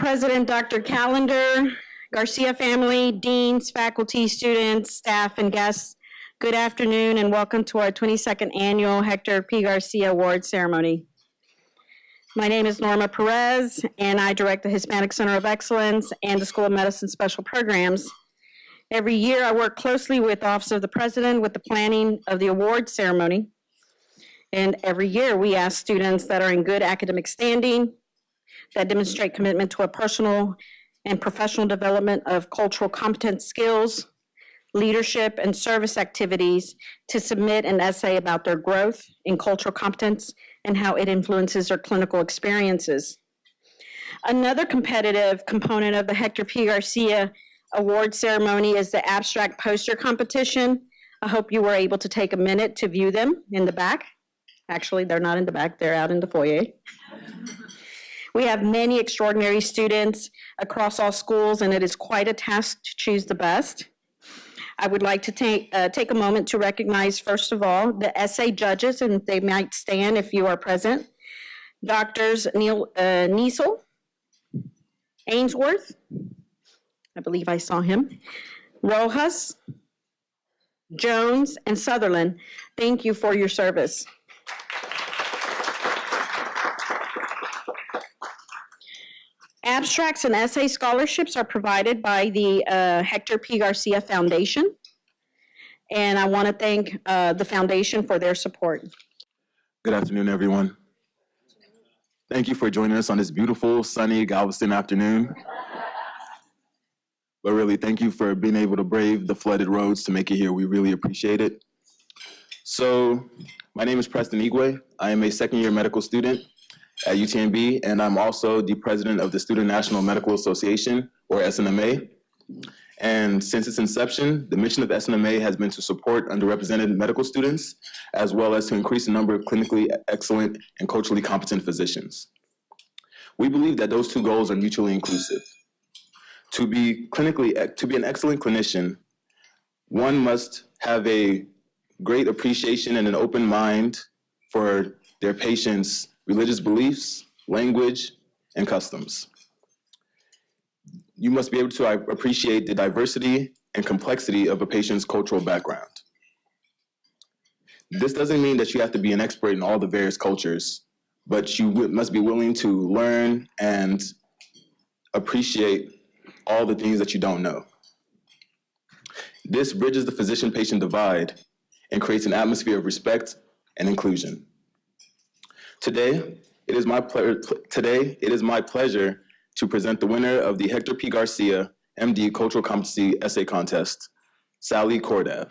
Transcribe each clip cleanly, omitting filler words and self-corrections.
President Dr. Calendar, Garcia family, deans, faculty, students, staff, and guests, good afternoon and welcome to our 22nd annual Hector P. Garcia Award Ceremony. My name is Norma Perez, and I direct the Hispanic Center of Excellence and the School of Medicine Special Programs. Every year, I work closely with the Office of the President with the planning of the award ceremony. And every year, we ask students that are in good academic standing, that demonstrate commitment to a personal and professional development of cultural competence skills, leadership, and service activities to submit an essay about their growth in cultural competence and how it influences their clinical experiences. Another competitive component of the Hector P. Garcia Award ceremony is the abstract poster competition. I hope you were able to take a minute to view them in the back. Actually, they're not in the back, they're out in the foyer. We have many extraordinary students across all schools, and it is quite a task to choose the best. I would like to take a moment to recognize, first of all, the essay judges, and they might stand if you are present. Doctors Niesel, Ainsworth, I believe I saw him, Rojas, Jones, and Sutherland. Thank you for your service. Abstracts and essay scholarships are provided by the Hector P. Garcia Foundation, and I want to thank the foundation for their support. Good afternoon, everyone. Thank you for joining us on this beautiful, sunny Galveston afternoon. But really, thank you for being able to brave the flooded roads to make it here. We really appreciate it. So, my name is Preston Igwe. I am a second-year medical student at UTMB, and I'm also the president of the Student National Medical Association, or SNMA. And since its inception, the mission of SNMA has been to support underrepresented medical students, as well as to increase the number of clinically excellent and culturally competent physicians. We believe that those two goals are mutually inclusive. To be an excellent clinician, one must have a great appreciation and an open mind for their patients' religious beliefs, language, and customs. You must be able to appreciate the diversity and complexity of a patient's cultural background. This doesn't mean that you have to be an expert in all the various cultures, but you must be willing to learn and appreciate all the things that you don't know. This bridges the physician-patient divide and creates an atmosphere of respect and inclusion. Today, it is my pleasure to present the winner of the Hector P. Garcia MD Cultural Competency Essay Contest, Sally Kordav.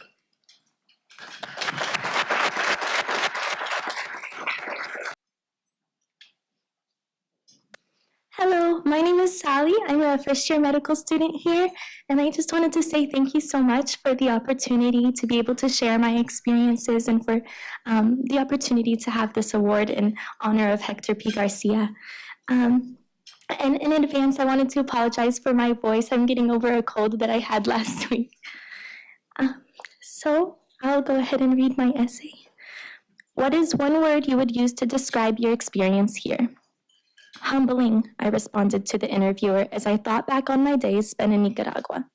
Hello, my name is Sally. I'm a first-year medical student here, and I just wanted to say thank you so much for the opportunity to be able to share my experiences and for the opportunity to have this award in honor of Hector P. Garcia. And in advance, I wanted to apologize for my voice. I'm getting over a cold that I had last week. So I'll go ahead and read my essay. What is one word you would use to describe your experience here? Humbling, I responded to the interviewer as I thought back on my days spent in Nicaragua.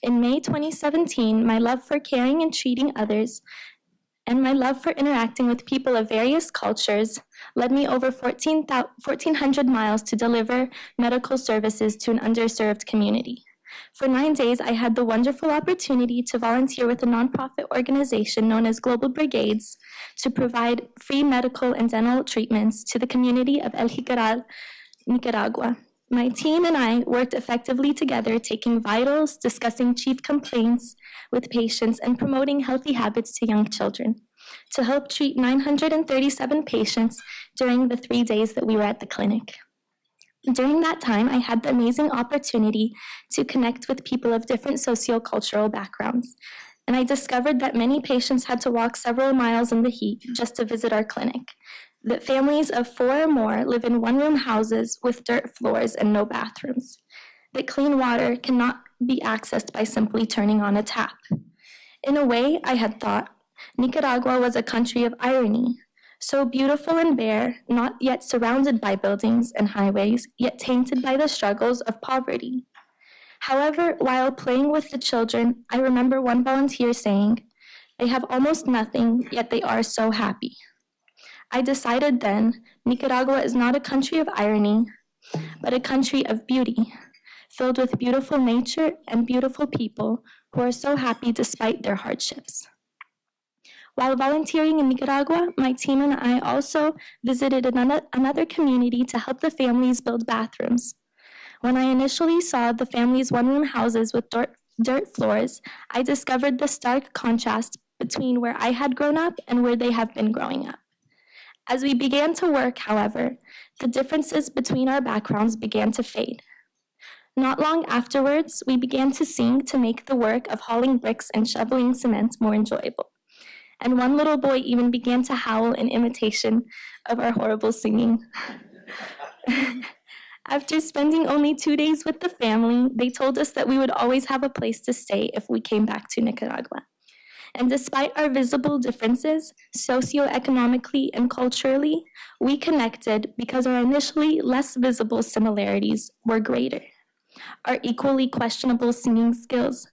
In May 2017, my love for caring and treating others and my love for interacting with people of various cultures led me over 1,400 miles to deliver medical services to an underserved community. For 9 days, I had the wonderful opportunity to volunteer with a nonprofit organization known as Global Brigades to provide free medical and dental treatments to the community of El Jicaral, Nicaragua. My team and I worked effectively together, taking vitals, discussing chief complaints with patients, and promoting healthy habits to young children to help treat 937 patients during the 3 days that we were at the clinic. During that time, I had the amazing opportunity to connect with people of different sociocultural backgrounds, and I discovered that many patients had to walk several miles in the heat just to visit our clinic, that families of 4 or more live in one-room houses with dirt floors and no bathrooms, that clean water cannot be accessed by simply turning on a tap. In a way, I had thought, Nicaragua was a country of irony, So beautiful and bare, not yet surrounded by buildings and highways, yet tainted by the struggles of poverty. However, while playing with the children, I remember one volunteer saying, "They have almost nothing, yet they are so happy." I decided then, Nicaragua is not a country of irony, but a country of beauty, filled with beautiful nature and beautiful people who are so happy despite their hardships. While volunteering in Nicaragua, my team and I also visited another community to help the families build bathrooms. When I initially saw the families' one-room houses with dirt floors, I discovered the stark contrast between where I had grown up and where they have been growing up. As we began to work, however, the differences between our backgrounds began to fade. Not long afterwards, we began to sing to make the work of hauling bricks and shoveling cement more enjoyable. And one little boy even began to howl in imitation of our horrible singing. After spending only 2 days with the family, they told us that we would always have a place to stay if we came back to Nicaragua. And despite our visible differences, socioeconomically and culturally, we connected because our initially less visible similarities were greater. Our equally questionable singing skills,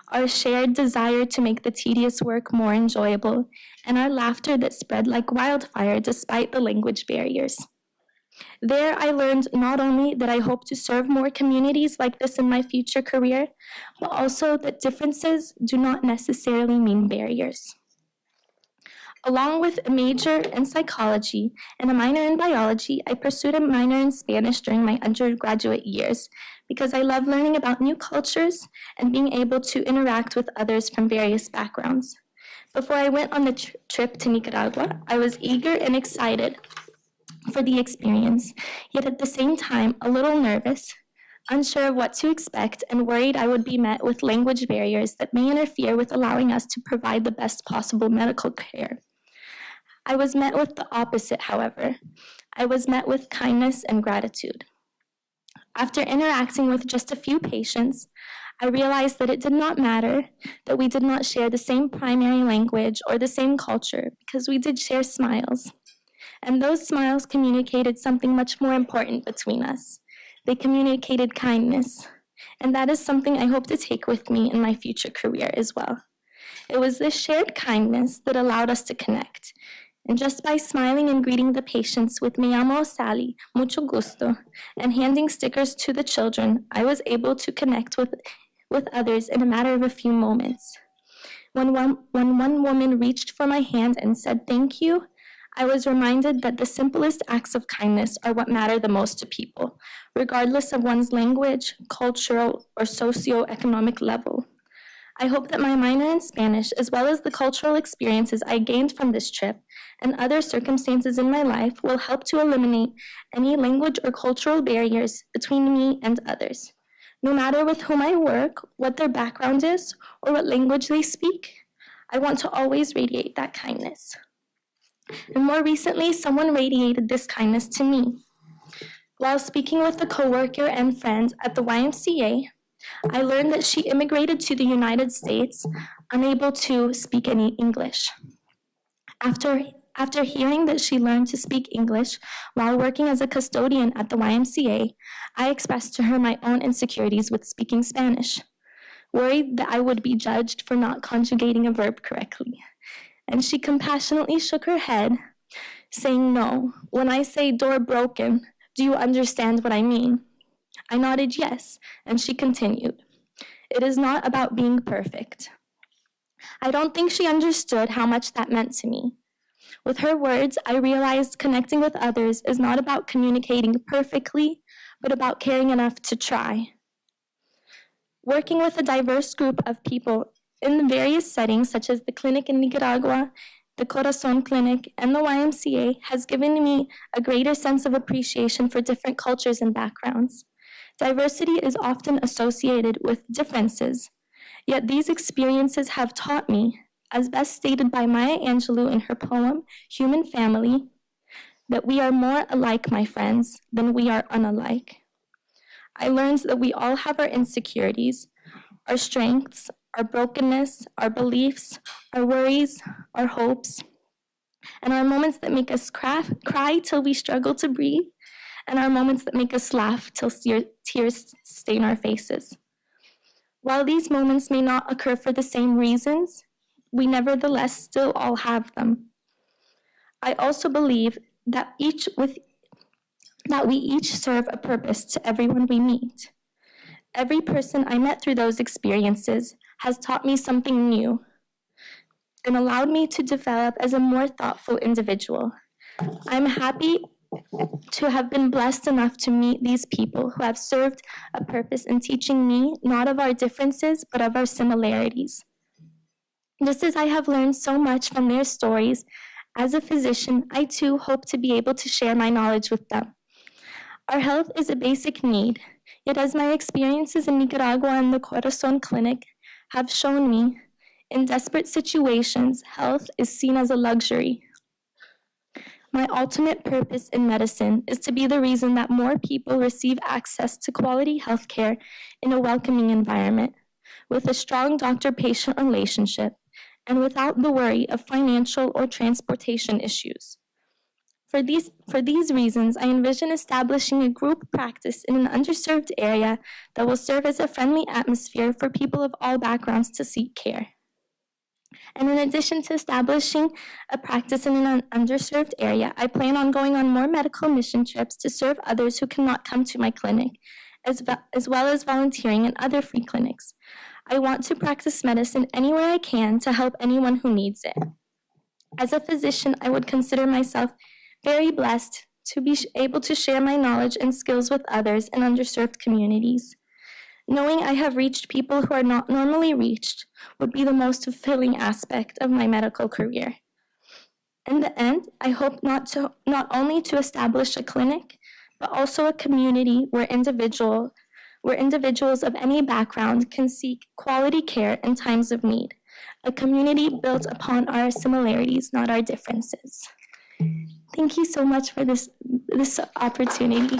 our shared desire to make the tedious work more enjoyable, and our laughter that spread like wildfire despite the language barriers. There, I learned not only that I hope to serve more communities like this in my future career, but also that differences do not necessarily mean barriers. Along with a major in psychology and a minor in biology, I pursued a minor in Spanish during my undergraduate years because I love learning about new cultures and being able to interact with others from various backgrounds. Before I went on the trip to Nicaragua, I was eager and excited for the experience, yet at the same time a little nervous, unsure of what to expect, and worried I would be met with language barriers that may interfere with allowing us to provide the best possible medical care. I was met with the opposite, however. I was met with kindness and gratitude. After interacting with just a few patients, I realized that it did not matter that we did not share the same primary language or the same culture, because we did share smiles. And those smiles communicated something much more important between us. They communicated kindness. And that is something I hope to take with me in my future career as well. It was this shared kindness that allowed us to connect. And just by smiling and greeting the patients with "Me llamo Sally, mucho gusto," and handing stickers to the children, I was able to connect with others in a matter of a few moments. When one woman reached for my hand and said thank you, I was reminded that the simplest acts of kindness are what matter the most to people, regardless of one's language, cultural, or socioeconomic level. I hope that my minor in Spanish, as well as the cultural experiences I gained from this trip and other circumstances in my life, will help to eliminate any language or cultural barriers between me and others. No matter with whom I work, what their background is, or what language they speak, I want to always radiate that kindness. And more recently, someone radiated this kindness to me. While speaking with a coworker and friend at the YMCA, I learned that she immigrated to the United States unable to speak any English. After hearing that she learned to speak English while working as a custodian at the YMCA, I expressed to her my own insecurities with speaking Spanish, worried that I would be judged for not conjugating a verb correctly. And she compassionately shook her head, saying, "No, when I say door broken, do you understand what I mean?" I nodded yes, and she continued, "It is not about being perfect." I don't think she understood how much that meant to me. With her words, I realized connecting with others is not about communicating perfectly, but about caring enough to try. Working with a diverse group of people in various settings, such as the clinic in Nicaragua, the Corazon Clinic, and the YMCA, has given me a greater sense of appreciation for different cultures and backgrounds. Diversity is often associated with differences, yet these experiences have taught me, as best stated by Maya Angelou in her poem, Human Family, that we are more alike, my friends, than we are unalike. I learned that we all have our insecurities, our strengths, our brokenness, our beliefs, our worries, our hopes. and our moments that make us cry till we struggle to breathe, and our moments that make us laugh till tears stain our faces. While these moments may not occur for the same reasons, we nevertheless still all have them. I also believe that we each serve a purpose to everyone we meet. Every person I met through those experiences has taught me something new and allowed me to develop as a more thoughtful individual. I'm happy to have been blessed enough to meet these people who have served a purpose in teaching me not of our differences, but of our similarities. Just as I have learned so much from their stories, as a physician, I too hope to be able to share my knowledge with them. Our health is a basic need, yet as my experiences in Nicaragua and the Corazon Clinic have shown me, in desperate situations, health is seen as a luxury. My ultimate purpose in medicine is to be the reason that more people receive access to quality health care in a welcoming environment, with a strong doctor-patient relationship, and without the worry of financial or transportation issues. For these reasons, I envision establishing a group practice in an underserved area that will serve as a friendly atmosphere for people of all backgrounds to seek care. And in addition to establishing a practice in an underserved area, I plan on going on more medical mission trips to serve others who cannot come to my clinic, as well as volunteering in other free clinics. I want to practice medicine anywhere I can to help anyone who needs it. As a physician, I would consider myself very blessed to be able to share my knowledge and skills with others in underserved communities. Knowing I have reached people who are not normally reached would be the most fulfilling aspect of my medical career. In the end, I hope not only to establish a clinic, but also a community where individuals of any background can seek quality care in times of need. A community built upon our similarities, not our differences. Thank you so much for this opportunity.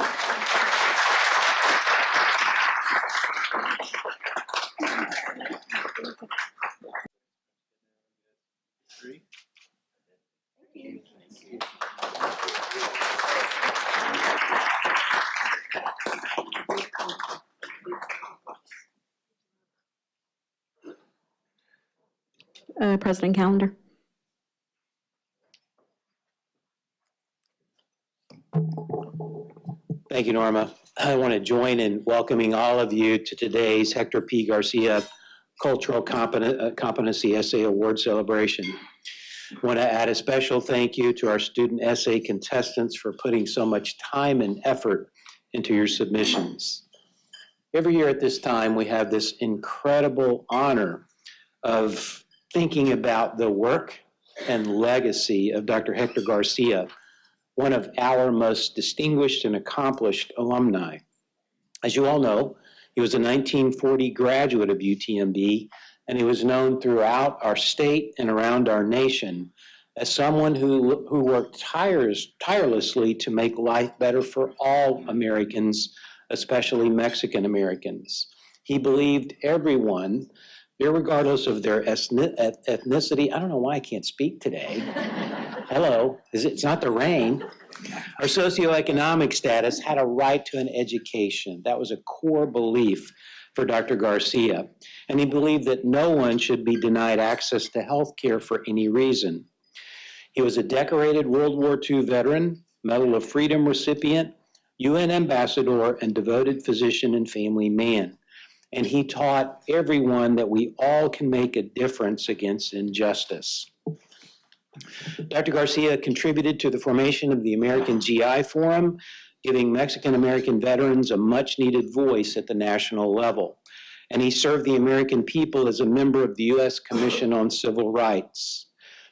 President Callender. Thank you, Norma. I want to join in welcoming all of you to today's Hector P. Garcia Cultural Competency Essay Award celebration. I want to add a special thank you to our student essay contestants for putting so much time and effort into your submissions. Every year at this time, we have this incredible honor of thinking about the work and legacy of Dr. Hector Garcia, one of our most distinguished and accomplished alumni. As you all know, he was a 1940 graduate of UTMB, and he was known throughout our state and around our nation as someone who worked tirelessly to make life better for all Americans, especially Mexican Americans. He believed everyone, regardless of their ethnicity, I don't know why I can't speak today. Hello, it's not the rain. Our socioeconomic status had a right to an education. That was a core belief for Dr. Garcia. And he believed that no one should be denied access to health care for any reason. He was a decorated World War II veteran, Medal of Freedom recipient, UN ambassador, and devoted physician and family man. And he taught everyone that we all can make a difference against injustice. Dr. Garcia contributed to the formation of the American GI Forum, giving Mexican-American veterans a much-needed voice at the national level. And he served the American people as a member of the U.S. Commission on Civil Rights.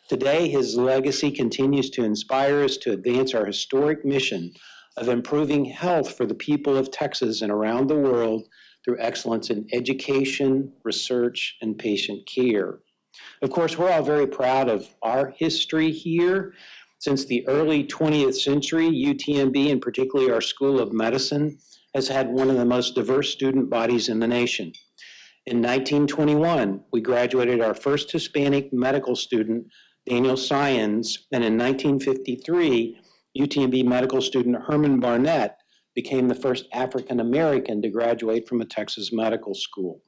Today, his legacy continues to inspire us to advance our historic mission of improving health for the people of Texas and around the world through excellence in education, research, and patient care. Of course, we're all very proud of our history here. Since the early 20th century, UTMB, and particularly our School of Medicine, has had one of the most diverse student bodies in the nation. In 1921, we graduated our first Hispanic medical student, Daniel Syons, and in 1953, UTMB medical student Herman Barnett became the first African American to graduate from a Texas medical school.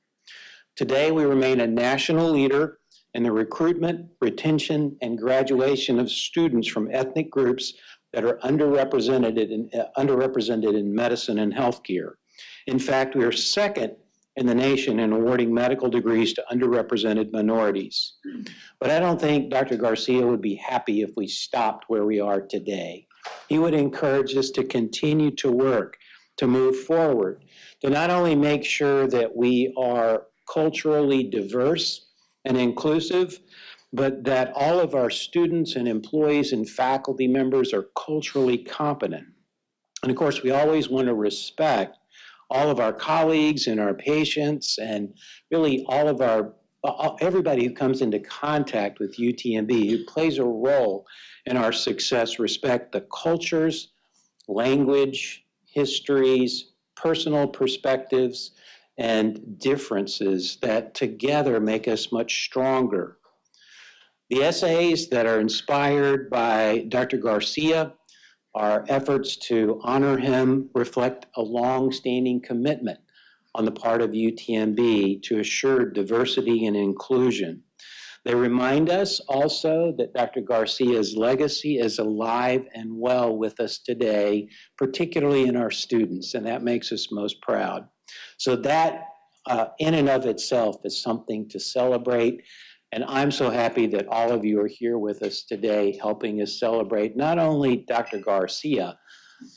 Today, we remain a national leader in the recruitment, retention, and graduation of students from ethnic groups that are underrepresented in medicine and healthcare. In fact, we are second in the nation in awarding medical degrees to underrepresented minorities. But I don't think Dr. Garcia would be happy if we stopped where we are today. He would encourage us to continue to work, to move forward, to not only make sure that we are culturally diverse and inclusive, but that all of our students and employees and faculty members are culturally competent. And of course, we always want to respect all of our colleagues and our patients and really all of everybody who comes into contact with UTMB, who plays a role in our success, respect the cultures, language, histories, personal perspectives, and differences that together make us much stronger. The essays that are inspired by Dr. Garcia, our efforts to honor him, reflect a long-standing commitment on the part of UTMB to assure diversity and inclusion. They remind us also that Dr. Garcia's legacy is alive and well with us today, particularly in our students, and that makes us most proud. So that in and of itself is something to celebrate. And I'm so happy that all of you are here with us today, helping us celebrate not only Dr. Garcia,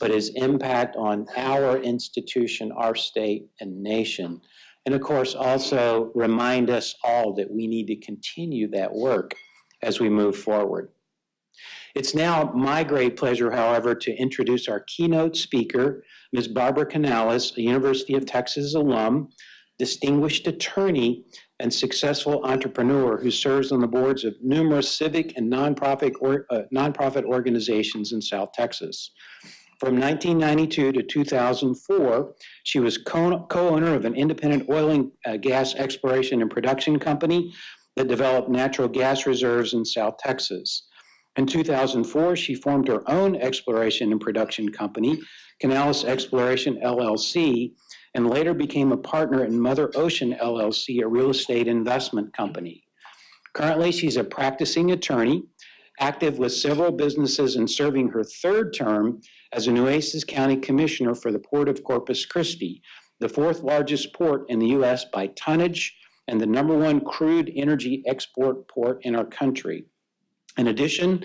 but his impact on our institution, our state, and nation. And of course, also remind us all that we need to continue that work as we move forward. It's now my great pleasure, however, to introduce our keynote speaker, Ms. Barbara Canales, a University of Texas alum, distinguished attorney, and successful entrepreneur who serves on the boards of numerous civic and nonprofit organizations in South Texas. From 1992 to 2004, she was co-owner of an independent oil and gas exploration and production company that developed natural gas reserves in South Texas. In 2004, she formed her own exploration and production company, Canales Exploration LLC, and later became a partner in Mother Ocean LLC, a real estate investment company. Currently, she's a practicing attorney, active with several businesses and serving her third term as a Nueces County Commissioner for the Port of Corpus Christi, the fourth largest port in the U.S. by tonnage and the #1 crude energy export port in our country. In addition,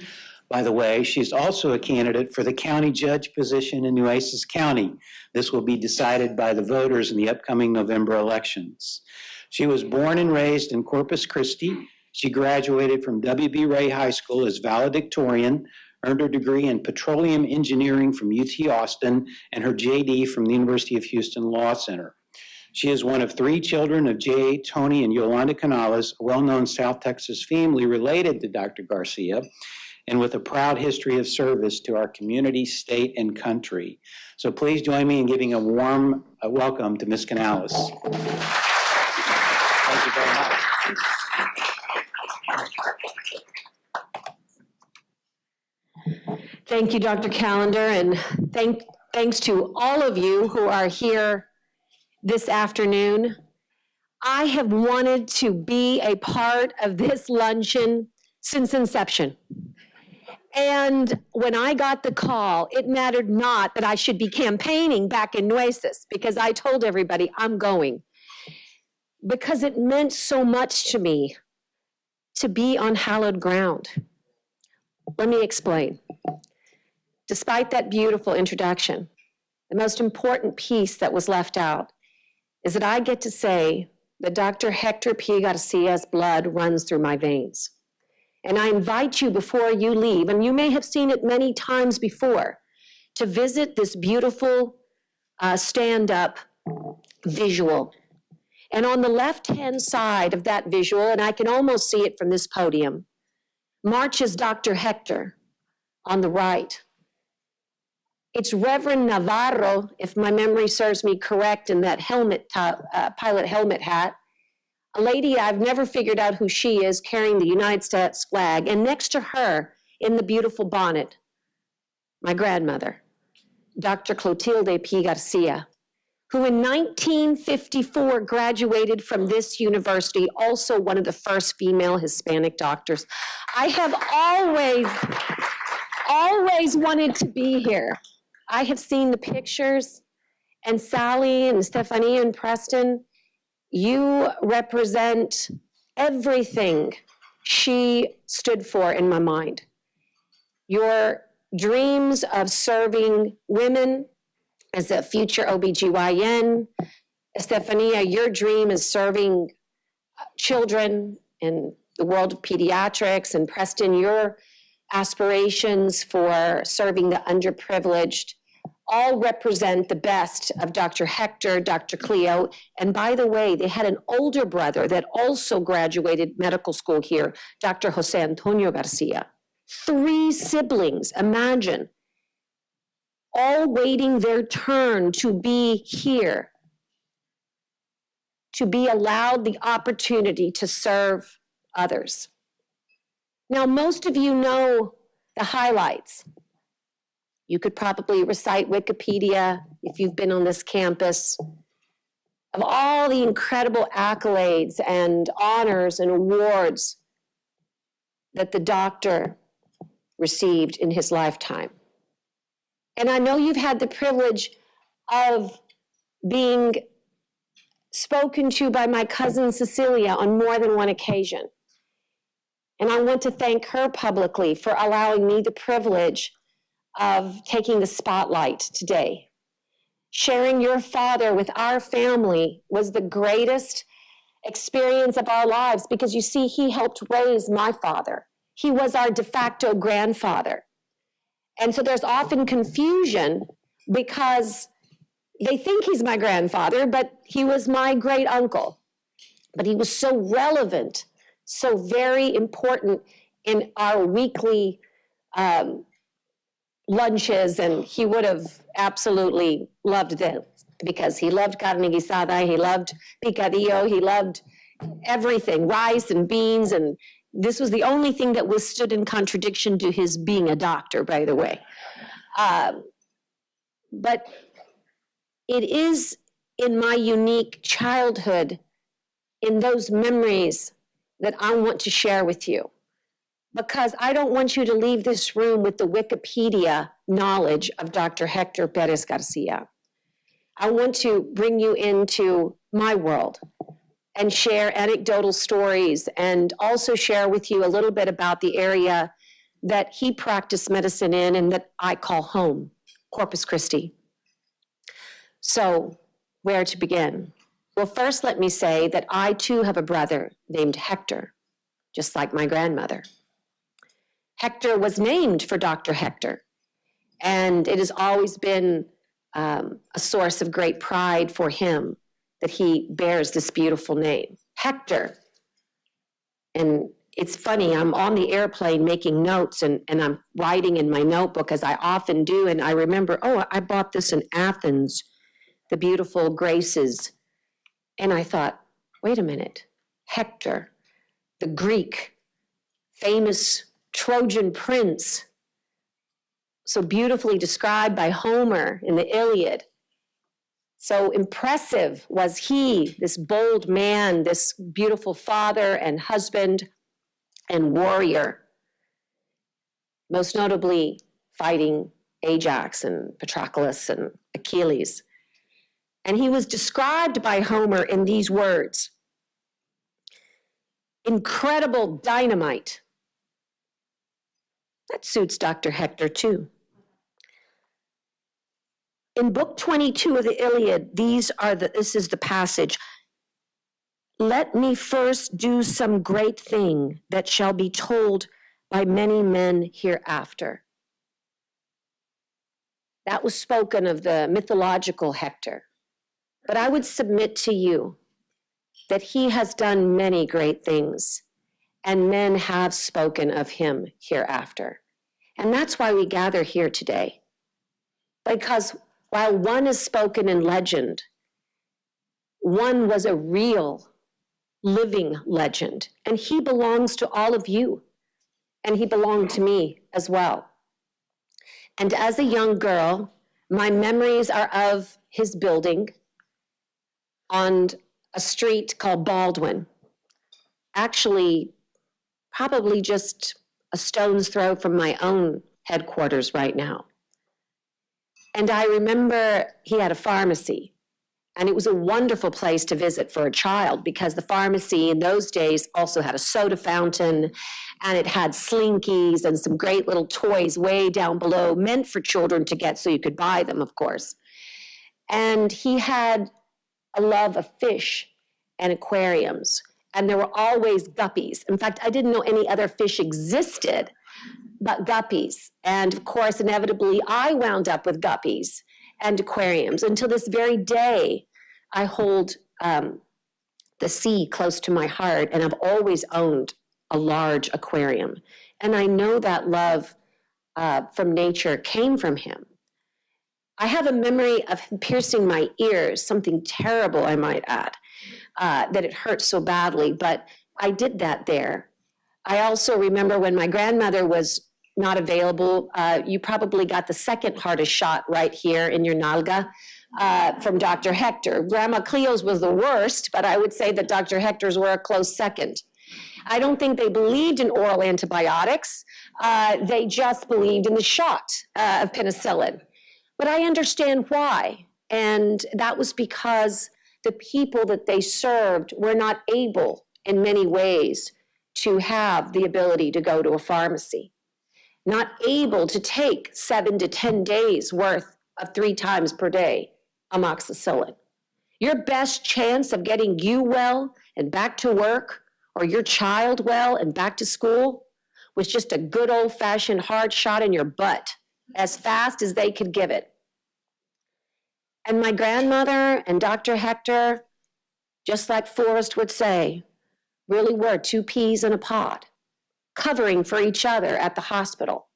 by the way, she's also a candidate for the county judge position in Nueces County. This will be decided by the voters in the upcoming November elections. She was born and raised in Corpus Christi. She graduated from W.B. Ray High School as valedictorian, earned her degree in petroleum engineering from UT Austin, and her JD from the University of Houston Law Center. She is one of 3 children of J.A., Tony, and Yolanda Canales, a well-known South Texas family related to Dr. Garcia, and with a proud history of service to our community, state, and country. So please join me in giving a warm welcome to Ms. Canales. Thank you very much. Thank you, Dr. Callender, and thanks to all of you who are here this afternoon. I have wanted to be a part of this luncheon since inception. And when I got the call, it mattered not that I should be campaigning back in Nueces, because I told everybody I'm going, because it meant so much to me to be on hallowed ground. Let me explain. Despite that beautiful introduction, the most important piece that was left out is that I get to say that Dr. Hector P. Garcia's blood runs through my veins. And I invite you before you leave, and you may have seen it many times before, to visit this beautiful stand-up visual. And on the left-hand side of that visual, and I can almost see it from this podium, marches Dr. Hector on the right. It's Reverend Navarro, if my memory serves me correct, in that helmet, pilot helmet hat, a lady I've never figured out who she is, carrying the United States flag, and next to her, in the beautiful bonnet, my grandmother, Dr. Clotilde P. Garcia, who in 1954 graduated from this university, also one of the first female Hispanic doctors. I have always wanted to be here. I have seen the pictures, and Sally and Stephanie and Preston, you represent everything she stood for in my mind. Your dreams of serving women as a future OBGYN. Stephania, your dream is serving children in the world of pediatrics. And Preston, your aspirations for serving the underprivileged all represent the best of Dr. Hector, Dr. Cleo. And by the way, they had an older brother that also graduated medical school here, Dr. Jose Antonio Garcia. 3 siblings, imagine, all waiting their turn to be here, to be allowed the opportunity to serve others. Now, most of you know the highlights. You could probably recite Wikipedia if you've been on this campus of all the incredible accolades and honors and awards that the doctor received in his lifetime. And I know you've had the privilege of being spoken to by my cousin Cecilia on more than one occasion. And I want to thank her publicly for allowing me the privilege of taking the spotlight today. Sharing your father with our family was the greatest experience of our lives because, you see, he helped raise my father. He was our de facto grandfather. And so there's often confusion because they think he's my grandfather, but he was my great uncle. But he was so relevant, so very important in our weekly lunches, and he would have absolutely loved them because he loved carne guisada, he loved picadillo, he loved everything, rice and beans, and this was the only thing that was stood in contradiction to his being a doctor, by the way. But it is in my unique childhood, in those memories, that I want to share with you. Because I don't want you to leave this room with the Wikipedia knowledge of Dr. Hector Perez Garcia. I want to bring you into my world and share anecdotal stories and also share with you a little bit about the area that he practiced medicine in and that I call home, Corpus Christi. So, where to begin? Well, first let me say that I too have a brother named Hector, just like my grandmother. Hector was named for Dr. Hector, and it has always been a source of great pride for him that he bears this beautiful name, Hector. And it's funny, I'm on the airplane making notes and I'm writing in my notebook, as I often do, and I remember, oh, I bought this in Athens, the beautiful Graces. And I thought, wait a minute, Hector, the Greek, famous Trojan prince, so beautifully described by Homer in the Iliad. So impressive was he, this bold man, this beautiful father and husband and warrior, most notably fighting Ajax and Patroclus and Achilles. And he was described by Homer in these words: incredible dynamite. That suits Dr. Hector too. In book 22 of the Iliad, this is the passage. Let me first do some great thing that shall be told by many men hereafter. That was spoken of the mythological Hector. But I would submit to you that he has done many great things, and men have spoken of him hereafter. And that's why we gather here today. Because while one is spoken in legend, one was a real living legend. And he belongs to all of you. And he belonged to me as well. And as a young girl, my memories are of his building on a street called Baldwin. Actually, probably just a stone's throw from my own headquarters right now. And I remember he had a pharmacy, and it was a wonderful place to visit for a child because the pharmacy in those days also had a soda fountain, and it had slinkies and some great little toys way down below, meant for children to get so you could buy them, of course. And he had a love of fish and aquariums, and there were always guppies. In fact, I didn't know any other fish existed but guppies. And of course, inevitably, I wound up with guppies and aquariums. Until this very day, I hold the sea close to my heart, and I've always owned a large aquarium. And I know that love from nature came from him. I have a memory of him piercing my ears, something terrible, I might add, that it hurt so badly, but I did that there. I also remember when my grandmother was not available, you probably got the second hardest shot right here in your nalga from Dr. Hector. Grandma Cleo's was the worst, but I would say that Dr. Hector's were a close second. I don't think they believed in oral antibiotics. They just believed in the shot of penicillin. But I understand why. And that was because the people that they served were not able in many ways to have the ability to go to a pharmacy, not able to take 7 to 10 days worth of 3 times per day amoxicillin. Your best chance of getting you well and back to work, or your child well and back to school, was just a good old-fashioned hard shot in your butt as fast as they could give it. And my grandmother and Dr. Hector, just like Forrest would say, really were 2 peas in a pod, covering for each other at the hospital,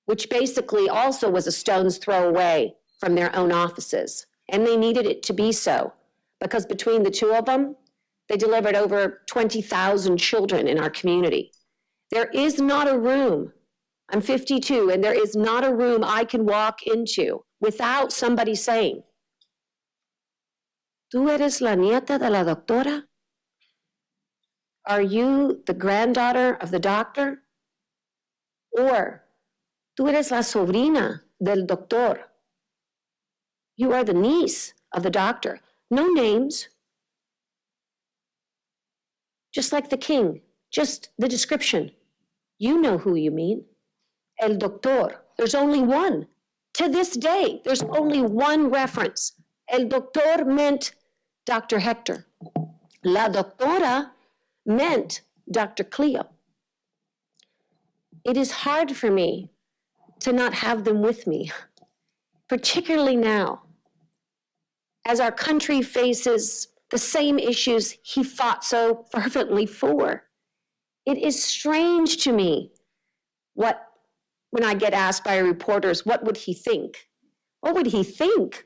which basically also was a stone's throw away from their own offices. And they needed it to be so, because between the 2 of them, they delivered over 20,000 children in our community. There is not a room, I'm 52, and there is not a room I can walk into without somebody saying, ¿Tú eres la nieta de la doctora? Are you the granddaughter of the doctor? Or, ¿Tú eres la sobrina del doctor? You are the niece of the doctor. No names. Just like the king, just the description. You know who you mean. El doctor. There's only one. To this day, there's only one reference. El doctor meant Dr. Hector. La doctora meant Dr. Cleo. It is hard for me to not have them with me, particularly now, as our country faces the same issues he fought so fervently for. It is strange to me when I get asked by reporters, what would he think? What would he think?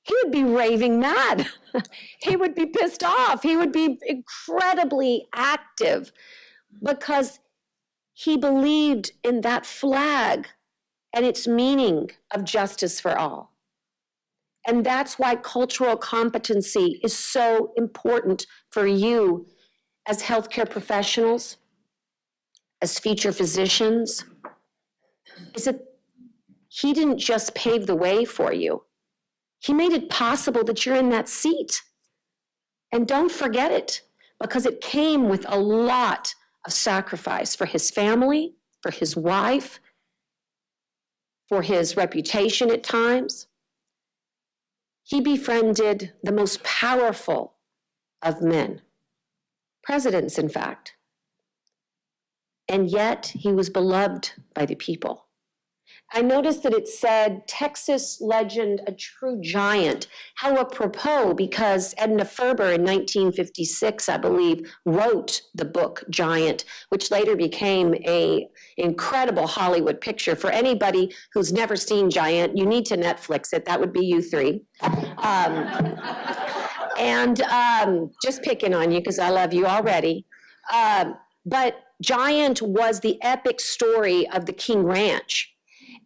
He would be raving mad. He would be pissed off. He would be incredibly active because he believed in that flag and its meaning of justice for all. And that's why cultural competency is so important for you as healthcare professionals, as future physicians, is that he didn't just pave the way for you. He made it possible that you're in that seat. And don't forget it, because it came with a lot of sacrifice for his family, for his wife, for his reputation at times. He befriended the most powerful of men, presidents, in fact. And yet he was beloved by the people. I noticed that it said, Texas legend, a true giant. How apropos, because Edna Ferber in 1956, I believe, wrote the book Giant, which later became an incredible Hollywood picture. For anybody who's never seen Giant, you need to Netflix it. That would be you 3. And just picking on you because I love you already. But Giant was the epic story of the King Ranch.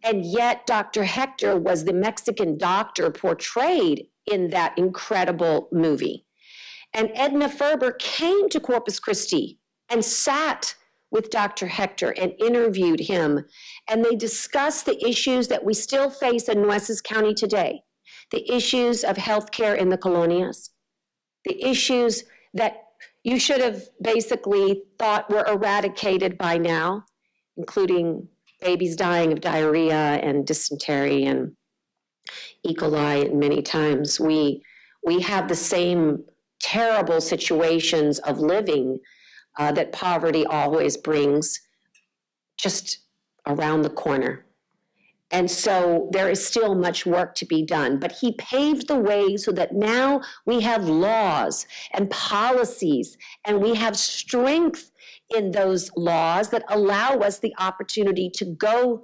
And yet Dr. Hector was the Mexican doctor portrayed in that incredible movie. And Edna Ferber came to Corpus Christi and sat with Dr. Hector and interviewed him. And they discussed the issues that we still face in Nueces County today, the issues of healthcare in the colonias, the issues that you should have basically thought were eradicated by now, including babies dying of diarrhea and dysentery and E. coli, and many times we have the same terrible situations of living that poverty always brings just around the corner. And so there is still much work to be done, but he paved the way so that now we have laws and policies, and we have strength in those laws that allow us the opportunity to go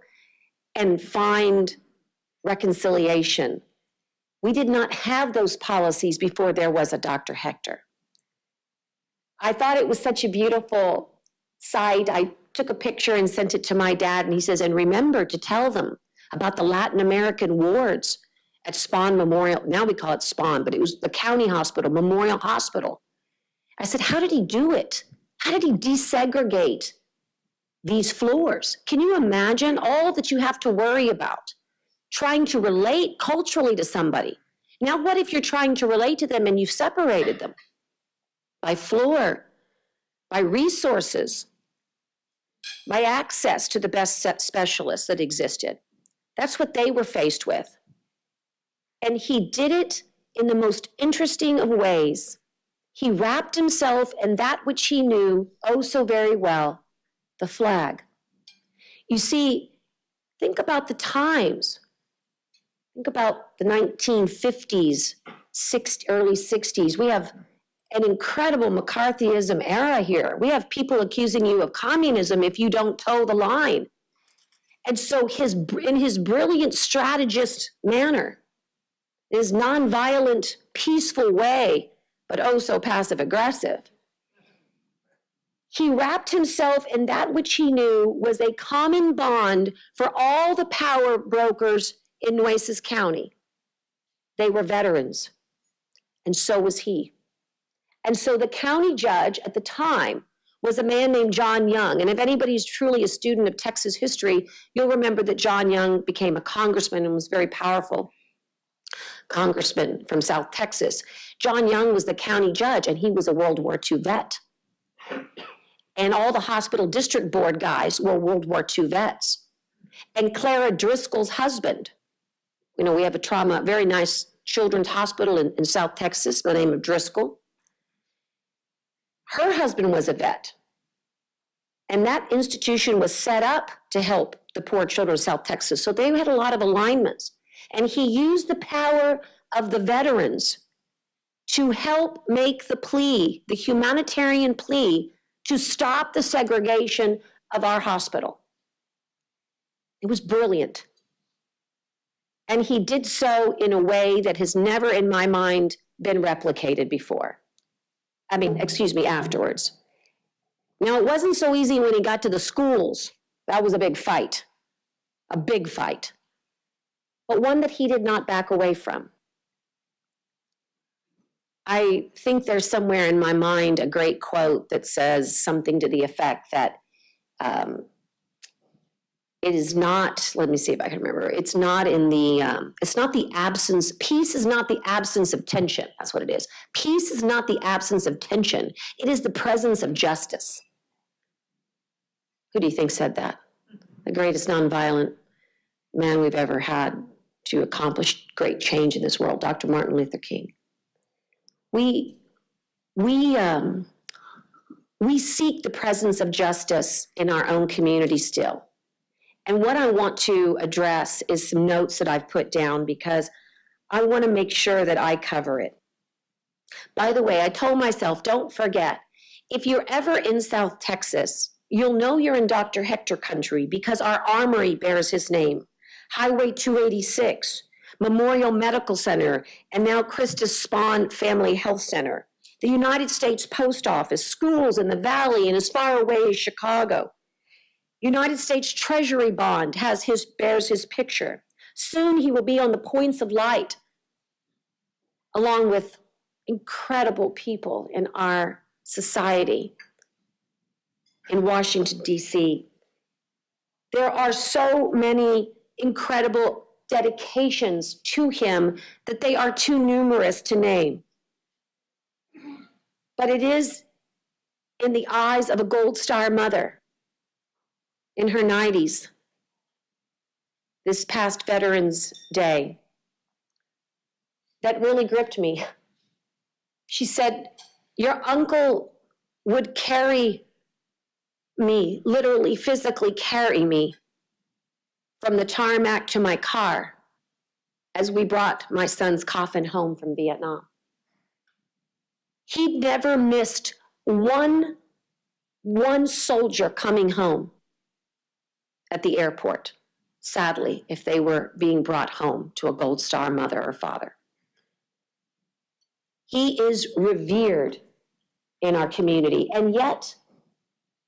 and find reconciliation. We did not have those policies before there was a Dr. Hector. I thought it was such a beautiful sight. I took a picture and sent it to my dad, and he says, and remember to tell them about the Latin American wards at Spahn Memorial. Now we call it Spahn, but it was the county hospital, Memorial Hospital. I said, how did he do it? How did he desegregate these floors? Can you imagine all that you have to worry about trying to relate culturally to somebody? Now, what if you're trying to relate to them and you've separated them by floor, by resources, by access to the best specialists that existed? That's what they were faced with. And he did it in the most interesting of ways. He wrapped himself in that which he knew oh so very well, the flag. You see, think about the times. Think about the 1950s, early 60s. We have an incredible McCarthyism era here. We have people accusing you of communism if you don't toe the line. And so in his brilliant strategist manner, his nonviolent, peaceful way, but oh so passive aggressive, he wrapped himself in that which he knew was a common bond for all the power brokers in Nueces County. They were veterans, and so was he. And so the county judge at the time was a man named John Young. And if anybody's truly a student of Texas history, you'll remember that John Young became a congressman and was very powerful congressman from South Texas. John Young was the county judge, and he was a World War II vet. And all the hospital district board guys were World War II vets. And Clara Driscoll's husband, we have a very nice children's hospital in South Texas by the name of Driscoll. Her husband was a vet. And that institution was set up to help the poor children of South Texas. So they had a lot of alignments. And he used the power of the veterans to help make the plea, the humanitarian plea, to stop the segregation of our hospital. It was brilliant. And he did so in a way that has never, in my mind, been replicated before. Afterwards. Now, it wasn't so easy when he got to the schools. That was a big fight, but one that he did not back away from. I think there's somewhere in my mind a great quote that says something to the effect that it is not, let me see if I can remember, it's not the absence, peace is not the absence of tension, that's what it is. Peace is not the absence of tension, it is the presence of justice. Who do you think said that? The greatest nonviolent man we've ever had to accomplish great change in this world, Dr. Martin Luther King. We seek the presence of justice in our own community still. And what I want to address is some notes that I've put down because I want to make sure that I cover it. By the way, I told myself, don't forget, if you're ever in South Texas, you'll know you're in Dr. Hector country because our armory bears his name. Highway 286, Memorial Medical Center, and now Christus Spawn Family Health Center, the United States Post Office, schools in the Valley and as far away as Chicago. United States Treasury Bond bears his picture. Soon he will be on the points of light, along with incredible people in our society in Washington, D.C. There are so many incredible dedications to him that they are too numerous to name. But it is in the eyes of a Gold Star mother in her 90s, this past Veterans Day, that really gripped me. She said, your uncle would carry me, literally, physically carry me from the tarmac to my car as we brought my son's coffin home from Vietnam. He never missed one soldier coming home at the airport, sadly, if they were being brought home to a Gold Star mother or father. He is revered in our community, and yet,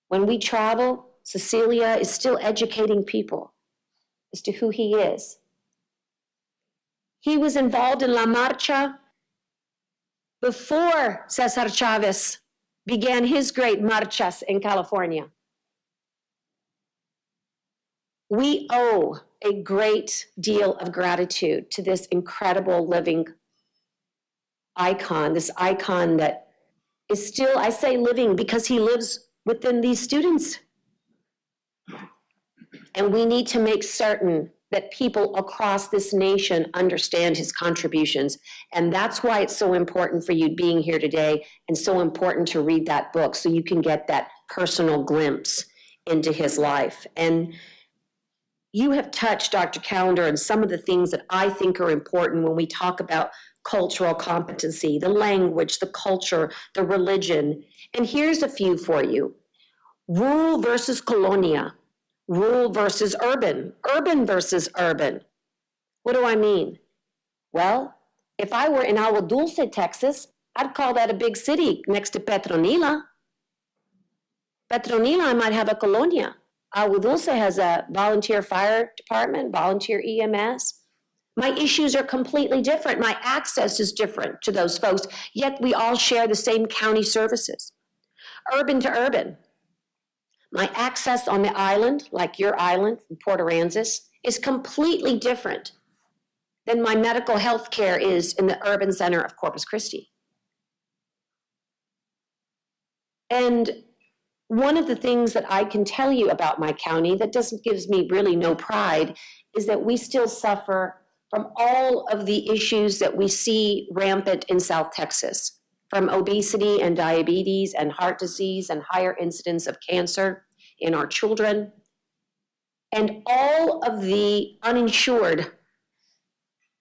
when we travel, Cecilia is still educating people as to who he is. He was involved in La Marcha before Cesar Chavez began his great marchas in California. We owe a great deal of gratitude to this incredible living icon, this icon that is still, I say living because he lives within these students. And we need to make certain that people across this nation understand his contributions. And that's why it's so important for you being here today and so important to read that book so you can get that personal glimpse into his life. And you have touched, Dr. Callender, on some of the things that I think are important when we talk about cultural competency, the language, the culture, the religion. And here's a few for you. Rural versus colonia. Rural versus urban, urban versus urban. What do I mean? Well, if I were in Agua Dulce, Texas, I'd call that a big city next to Petronila. Petronila, I might have a colonia. Agua Dulce has a volunteer fire department, volunteer EMS. My issues are completely different. My access is different to those folks, yet we all share the same county services. Urban to urban. My access on the island, like your island in Port Aransas, is completely different than my medical health care is in the urban center of Corpus Christi. And one of the things that I can tell you about my county that gives me really no pride is that we still suffer from all of the issues that we see rampant in South Texas, from obesity and diabetes and heart disease and higher incidence of cancer in our children, and all of the uninsured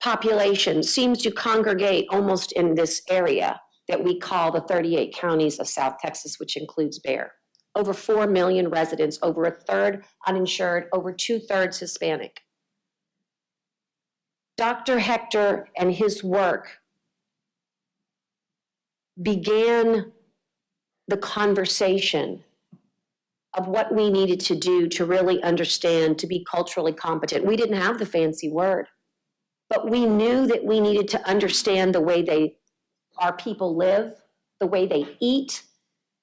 population seems to congregate almost in this area that we call the 38 counties of South Texas, which includes Bexar. Over 4 million residents, over a third uninsured, over 2/3 Hispanic. Dr. Hector and his work began the conversation of what we needed to do to really understand, to be culturally competent. We didn't have the fancy word, but we knew that we needed to understand the way our people live, the way they eat,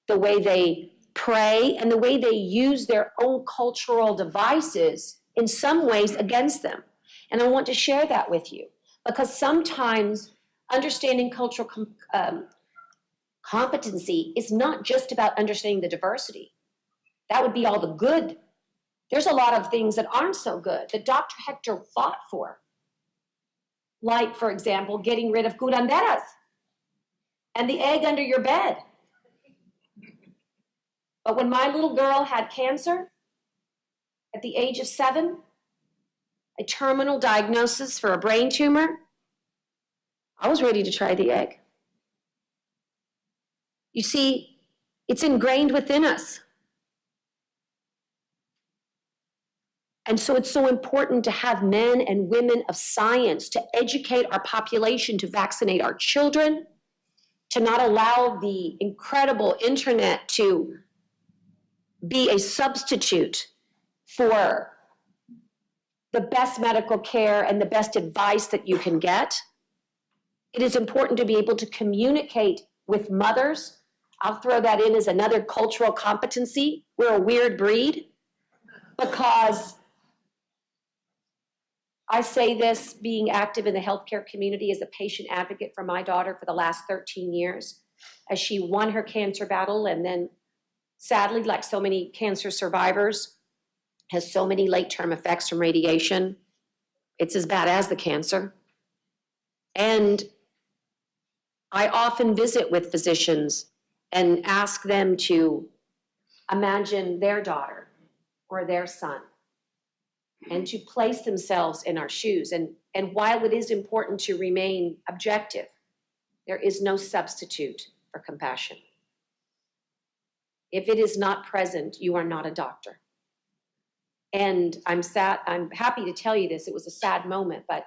the way they pray, and the way they use their own cultural devices in some ways against them. And I want to share that with you because sometimes understanding cultural competency is not just about understanding the diversity. That would be all the good. There's a lot of things that aren't so good that Dr. Hector fought for. Like, for example, getting rid of curanderas and the egg under your bed. But when my little girl had cancer at the age of 7, a terminal diagnosis for a brain tumor, I was ready to try the egg. You see, it's ingrained within us. And so it's so important to have men and women of science to educate our population, to vaccinate our children, to not allow the incredible internet to be a substitute for the best medical care and the best advice that you can get. It is important to be able to communicate with mothers. I'll throw that in as another cultural competency. We're a weird breed because I say this being active in the healthcare community as a patient advocate for my daughter for the last 13 years, as she won her cancer battle and then sadly, like so many cancer survivors, has so many late-term effects from radiation. It's as bad as the cancer. And I often visit with physicians and ask them to imagine their daughter or their son and to place themselves in our shoes. And while it is important to remain objective, there is no substitute for compassion. If it is not present, you are not a doctor. And I'm happy to tell you this, it was a sad moment, but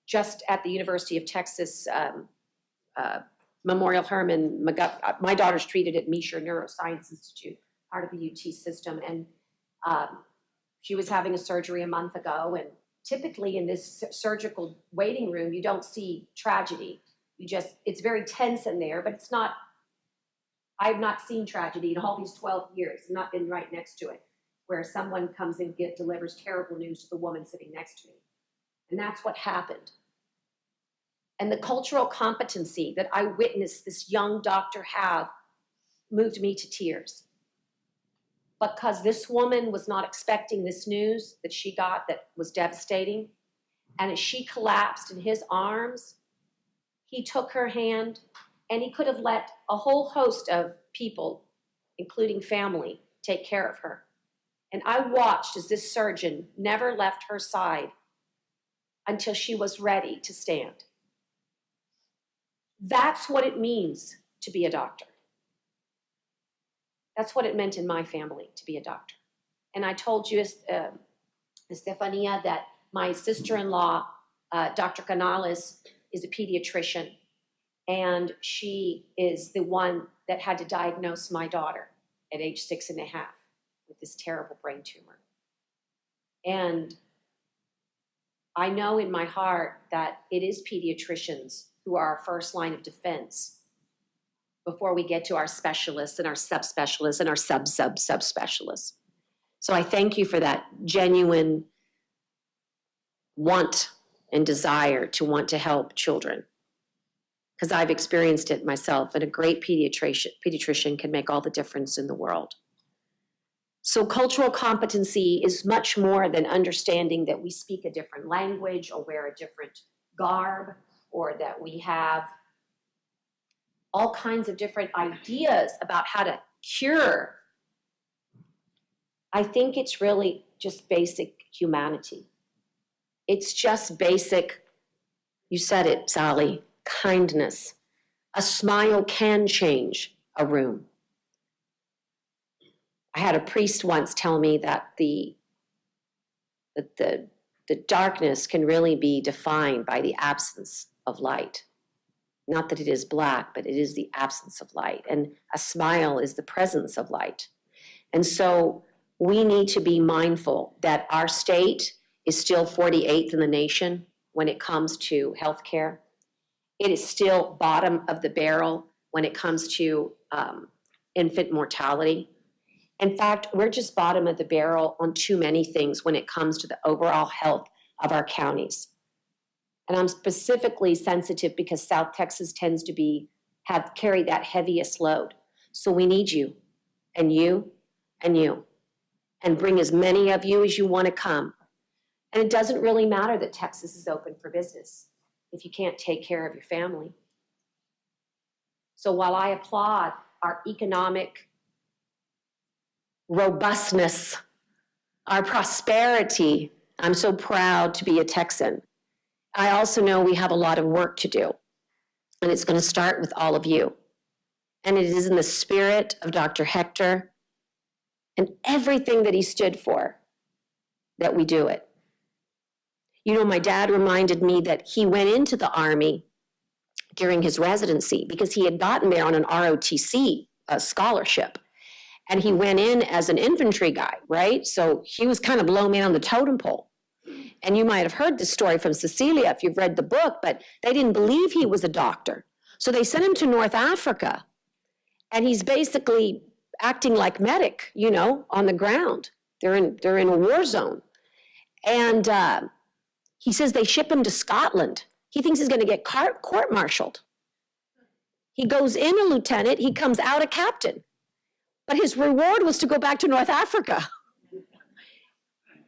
just at the University of Texas Memorial Hermann, my daughter's treated at Meisher Neuroscience Institute, part of the UT system, and she was having a surgery a month ago, and typically in this surgical waiting room, you don't see tragedy. It's very tense in there, but it's not, I've not seen tragedy in all these 12 years, not been right next to it, where someone comes and delivers terrible news to the woman sitting next to me. And that's what happened. And the cultural competency that I witnessed this young doctor have moved me to tears. Because this woman was not expecting this news that she got that was devastating. And as she collapsed in his arms, he took her hand, and he could have let a whole host of people, including family, take care of her. And I watched as this surgeon never left her side until she was ready to stand. That's what it means to be a doctor. That's what it meant in my family to be a doctor. And I told you, Estefania, that my sister-in-law, Dr. Canales, is a pediatrician, and she is the one that had to diagnose my daughter at age 6.5 with this terrible brain tumor. And I know in my heart that it is pediatricians who are our first line of defense before we get to our specialists and our subspecialists and our subspecialists. So I thank you for that genuine want and desire to want to help children, because I've experienced it myself, and a great pediatrician can make all the difference in the world. So cultural competency is much more than understanding that we speak a different language or wear a different garb, or that we have all kinds of different ideas about how to cure. I think it's really just basic humanity. It's just basic, you said it, Sally, kindness. A smile can change a room. I had a priest once tell me that the darkness can really be defined by the absence of light. Not that it is black, but it is the absence of light. And a smile is the presence of light. And so we need to be mindful that our state is still 48th in the nation when it comes to healthcare. It is still bottom of the barrel when it comes to infant mortality. In fact, we're just bottom of the barrel on too many things when it comes to the overall health of our counties. And I'm specifically sensitive because South Texas tends to carry that heaviest load. So we need you, and you, and you, and bring as many of you as you want to come. And it doesn't really matter that Texas is open for business if you can't take care of your family. So while I applaud our economic robustness, our prosperity, I'm so proud to be a Texan. I also know we have a lot of work to do, and it's going to start with all of you. And it is in the spirit of Dr. Hector and everything that he stood for that we do it. You know, my dad reminded me that he went into the Army during his residency because he had gotten there on an ROTC scholarship. And he went in as an infantry guy, right? So he was kind of low man on the totem pole. And you might have heard this story from Cecilia if you've read the book, but they didn't believe he was a doctor. So they sent him to North Africa. And he's basically acting like medic, you know, on the ground. They're in a war zone. And he says they ship him to Scotland. He thinks he's going to get court-martialed. He goes in a lieutenant, he comes out a captain. But his reward was to go back to North Africa.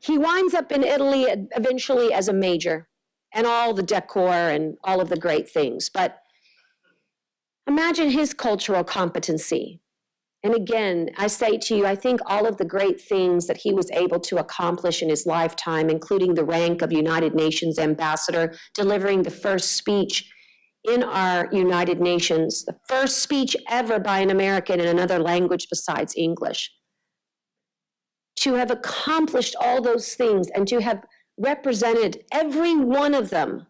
He winds up in Italy eventually as a major, and all the decor and all of the great things. But imagine his cultural competency. And again, I say to you, I think all of the great things that he was able to accomplish in his lifetime, including the rank of United Nations ambassador, delivering the first speech in our United Nations, the first speech ever by an American in another language besides English. To have accomplished all those things and to have represented every one of them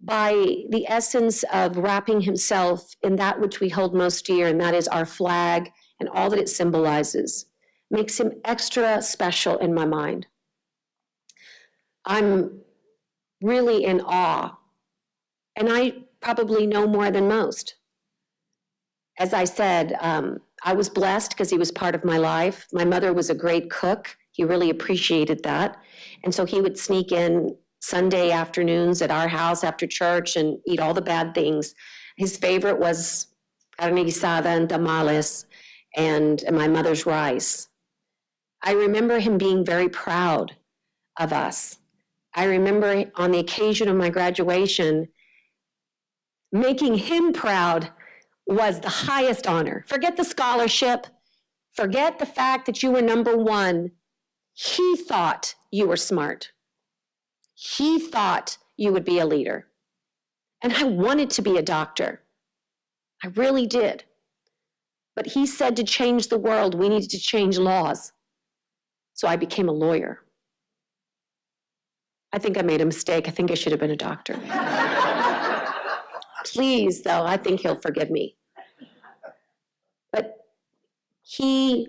by the essence of wrapping himself in that which we hold most dear, and that is our flag and all that it symbolizes, makes him extra special in my mind. I'm really in awe, and I probably know more than most. As I said, I was blessed because he was part of my life. My mother was a great cook. He really appreciated that. And so he would sneak in Sunday afternoons at our house after church and eat all the bad things. His favorite was carne guisada and tamales and my mother's rice. I remember him being very proud of us. I remember on the occasion of my graduation, making him proud was the highest honor. Forget the scholarship, forget the fact that you were number one. He thought you were smart. He thought you would be a leader. And I wanted to be a doctor. I really did. But he said to change the world, we needed to change laws. So I became a lawyer. I think I made a mistake. I think I should have been a doctor. Please, though, I think he'll forgive me. But he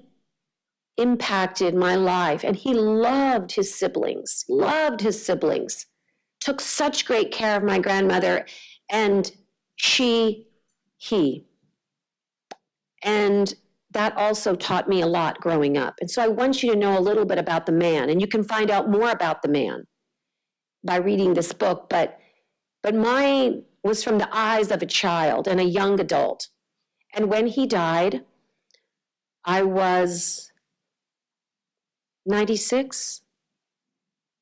impacted my life, and he loved his siblings, took such great care of my grandmother, and he. And that also taught me a lot growing up. And so I want you to know a little bit about the man, and you can find out more about the man by reading this book, but mine was from the eyes of a child and a young adult. And when he died, I was 96.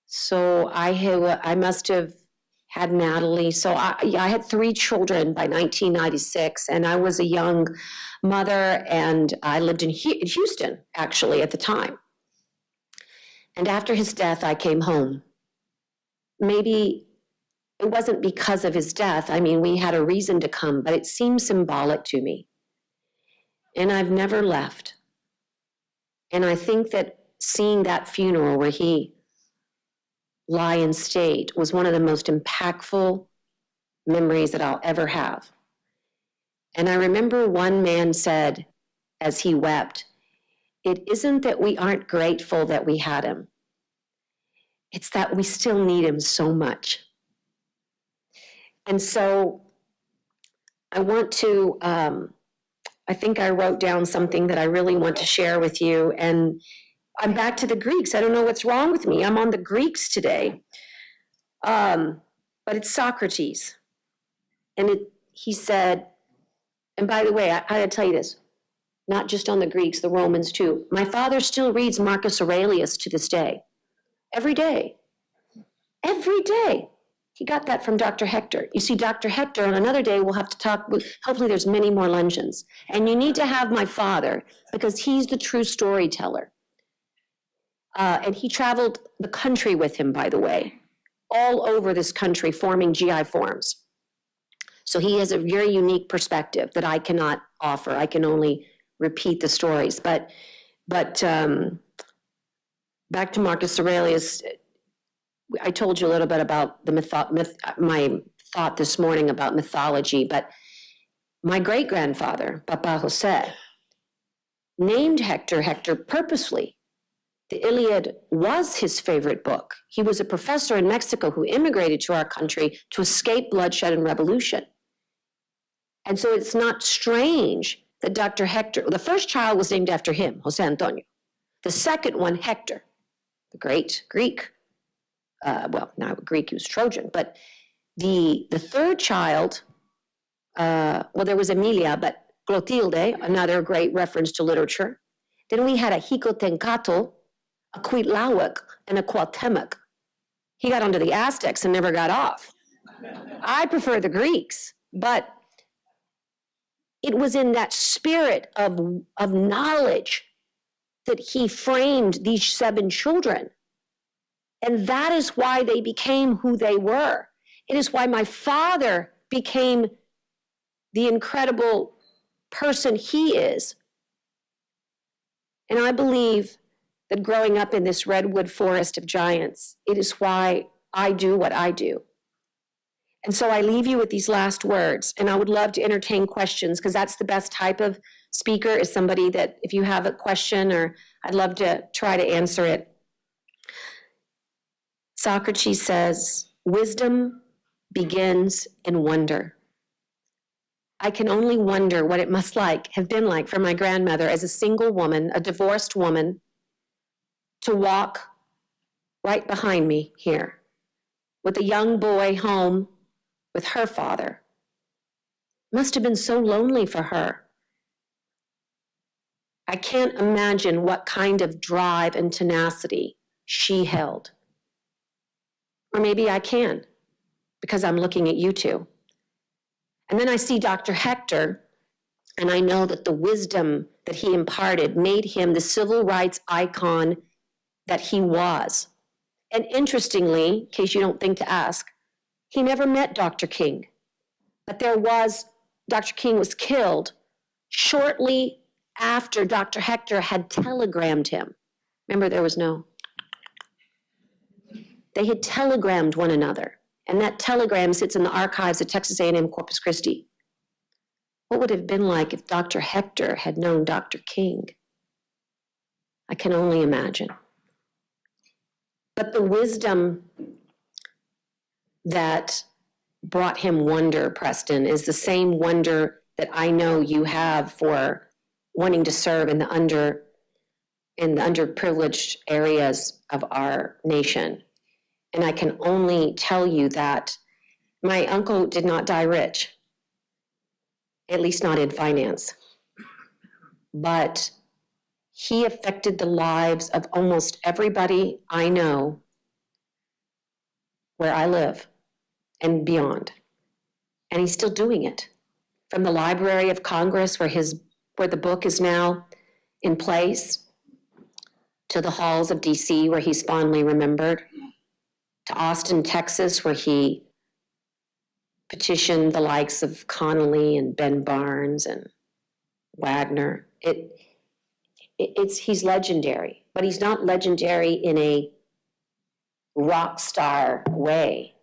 So I must have had Natalie. So I had 3 children by 1996, and I was a young mother, and I lived in Houston, actually, at the time. And after his death, I came home. Maybe it wasn't because of his death. I mean, we had a reason to come, but it seemed symbolic to me. And I've never left. And I think that seeing that funeral where he lie in state was one of the most impactful memories that I'll ever have. And I remember one man said, as he wept, "It isn't that we aren't grateful that we had him. It's that we still need him so much." And so I want to, I think I wrote down something that I really want to share with you. And I'm back to the Greeks. I don't know what's wrong with me. I'm on the Greeks today. But it's Socrates. And he said, and by the way, I gotta tell you this, not just on the Greeks, the Romans too. My father still reads Marcus Aurelius to this day. Every day. Every day. He got that from Dr. Hector. You see, Dr. Hector, on another day, we'll have to talk. Hopefully there's many more luncheons. And you need to have my father, because he's the true storyteller. And he traveled the country with him, by the way, all over this country, forming GI forms. So he has a very unique perspective that I cannot offer. I can only repeat the stories. But back to Marcus Aurelius, I told you a little bit about my thought this morning about mythology, but my great-grandfather, Papa Jose, named Hector purposely. The Iliad was his favorite book. He was a professor in Mexico who immigrated to our country to escape bloodshed and revolution. And so it's not strange that Dr. Hector, the first child was named after him, Jose Antonio. The second one, Hector, the great Greek, now Greek, he was Trojan, but the third child, there was Emilia, but Clotilde, another great reference to literature. Then we had a Xicotencatl, a Cuitlahuac, and a Cuauhtemoc. He got onto the Aztecs and never got off. I prefer the Greeks, but it was in that spirit of knowledge that he framed these 7 children. And that is why they became who they were. It is why my father became the incredible person he is. And I believe that growing up in this redwood forest of giants, it is why I do what I do. And so I leave you with these last words, and I would love to entertain questions, because that's the best type of speaker, is somebody that if you have a question, or I'd love to try to answer it. Socrates says, wisdom begins in wonder. I can only wonder what it must have been like for my grandmother as a single woman, a divorced woman, to walk right behind me here with a young boy home with her father. Must have been so lonely for her. I can't imagine what kind of drive and tenacity she held. Or maybe I can, because I'm looking at you two. And then I see Dr. Hector, and I know that the wisdom that he imparted made him the civil rights icon that he was. And interestingly, in case you don't think to ask, he never met Dr. King. But Dr. King was killed shortly after Dr. Hector had telegrammed him. Remember, they had telegrammed one another. And that telegram sits in the archives at Texas A&M Corpus Christi. What would it have been like if Dr. Hector had known Dr. King? I can only imagine. But the wisdom that brought him wonder, Preston, is the same wonder that I know you have for wanting to serve in the underprivileged areas of our nation. And I can only tell you that my uncle did not die rich, at least not in finance. But he affected the lives of almost everybody I know where I live and beyond. And he's still doing it. From the Library of Congress, where the book is now in place, to the halls of DC, where he's fondly remembered, to Austin, Texas, where he petitioned the likes of Connolly and Ben Barnes and Wagner. He's legendary, but he's not legendary in a rock star way.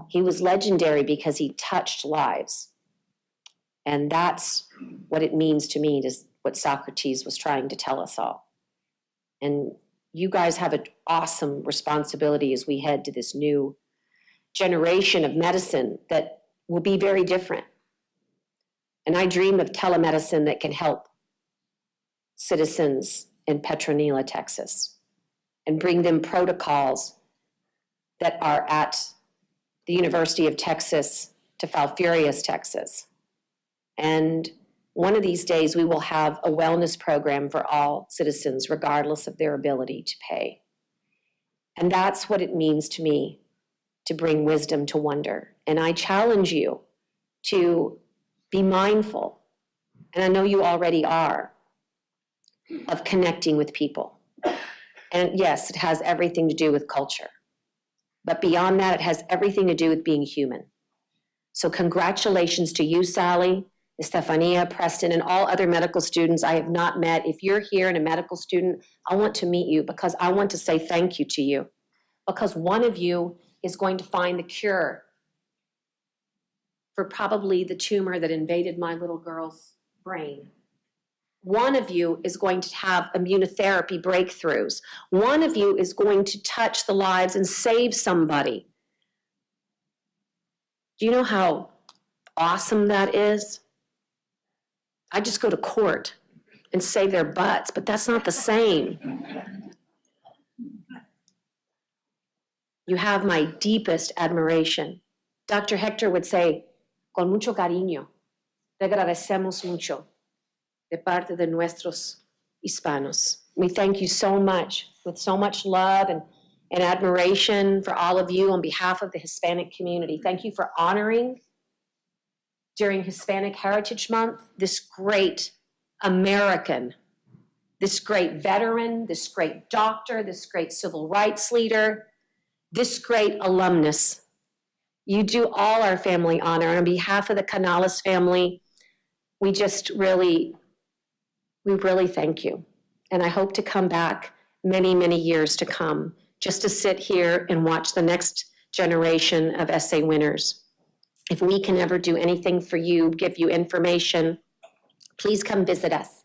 He was legendary because he touched lives. And that's what it means to me, is what Socrates was trying to tell us all. And you guys have an awesome responsibility as we head to this new generation of medicine that will be very different. And I dream of telemedicine that can help citizens in Petronila, Texas, and bring them protocols that are at the University of Texas to Falfurrias, Texas. And one of these days, we will have a wellness program for all citizens, regardless of their ability to pay. And that's what it means to me to bring wisdom to wonder. And I challenge you to be mindful, and I know you already are, of connecting with people. And yes, it has everything to do with culture. But beyond that, it has everything to do with being human. So congratulations to you, Sally, Estefania, Preston, and all other medical students I have not met. If you're here and a medical student, I want to meet you because I want to say thank you to you. Because one of you is going to find the cure for probably the tumor that invaded my little girl's brain. One of you is going to have immunotherapy breakthroughs. One of you is going to touch the lives and save somebody. Do you know how awesome that is? I just go to court and save their butts, but that's not the same. You have my deepest admiration. Dr. Hector would say, con mucho cariño, te agradecemos mucho de parte de nuestros hispanos. We thank you so much, with so much love and admiration for all of you on behalf of the Hispanic community. Thank you for honoring during Hispanic Heritage Month this great American, this great veteran, this great doctor, this great civil rights leader, this great alumnus. You do all our family honor. And on behalf of the Canales family, we really thank you. And I hope to come back many, many years to come just to sit here and watch the next generation of essay winners. If we can ever do anything for you, give you information, please come visit us.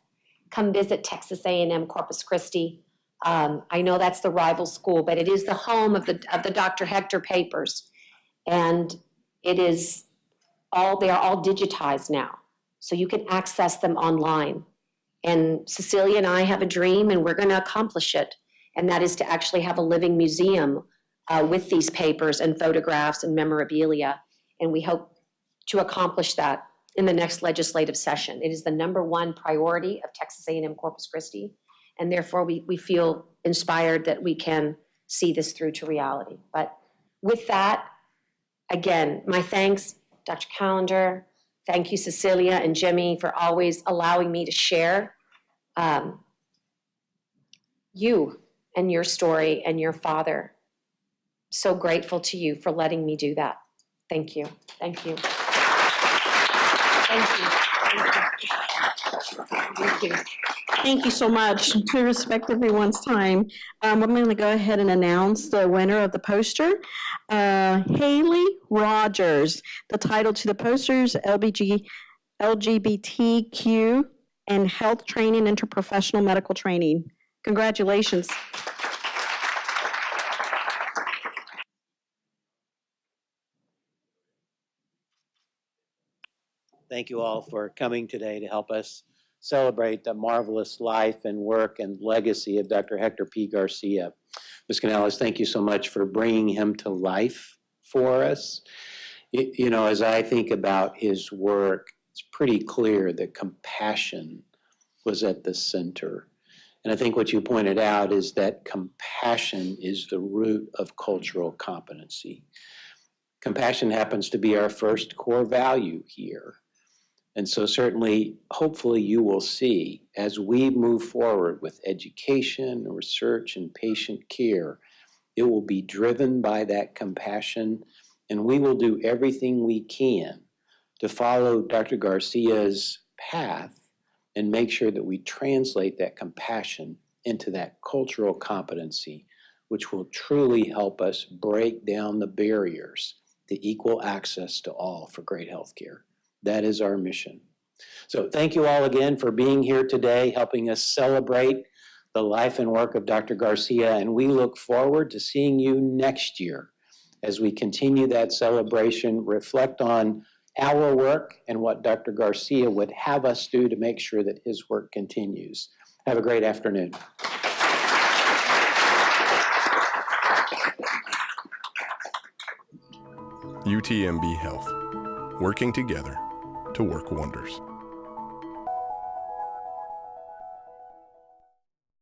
Come visit Texas A&M Corpus Christi. I know that's the rival school, but it is the home of the Dr. Hector papers. And it is they are all digitized now. So you can access them online. And Cecilia and I have a dream, and we're going to accomplish it. And that is to actually have a living museum with these papers and photographs and memorabilia. And we hope to accomplish that in the next legislative session. It is the #1 priority of Texas A&M Corpus Christi. And therefore, we feel inspired that we can see this through to reality. But with that, again, my thanks, Dr. Callender. Thank you, Cecilia and Jimmy, for always allowing me to share you and your story and your father. So grateful to you for letting me do that. Thank you. Thank you. Thank you. Thank you. Thank you so much. To respect everyone's time, I'm going to go ahead and announce the winner of the poster, Haley Rogers. The title to the posters, LGBTQ and Health Training, Interprofessional Medical Training. Congratulations. Thank you all for coming today to help us celebrate the marvelous life and work and legacy of Dr. Hector P. Garcia. Ms. Canales, thank you so much for bringing him to life for us. You know, as I think about his work, it's pretty clear that compassion was at the center. And I think what you pointed out is that compassion is the root of cultural competency. Compassion happens to be our first core value here. And so certainly, hopefully you will see as we move forward with education, research, and patient care, it will be driven by that compassion, and we will do everything we can to follow Dr. Garcia's path and make sure that we translate that compassion into that cultural competency, which will truly help us break down the barriers to equal access to all for great health care. That is our mission. So thank you all again for being here today, helping us celebrate the life and work of Dr. Garcia, and we look forward to seeing you next year as we continue that celebration, reflect on our work and what Dr. Garcia would have us do to make sure that his work continues. Have a great afternoon. UTMB Health, working together to work wonders.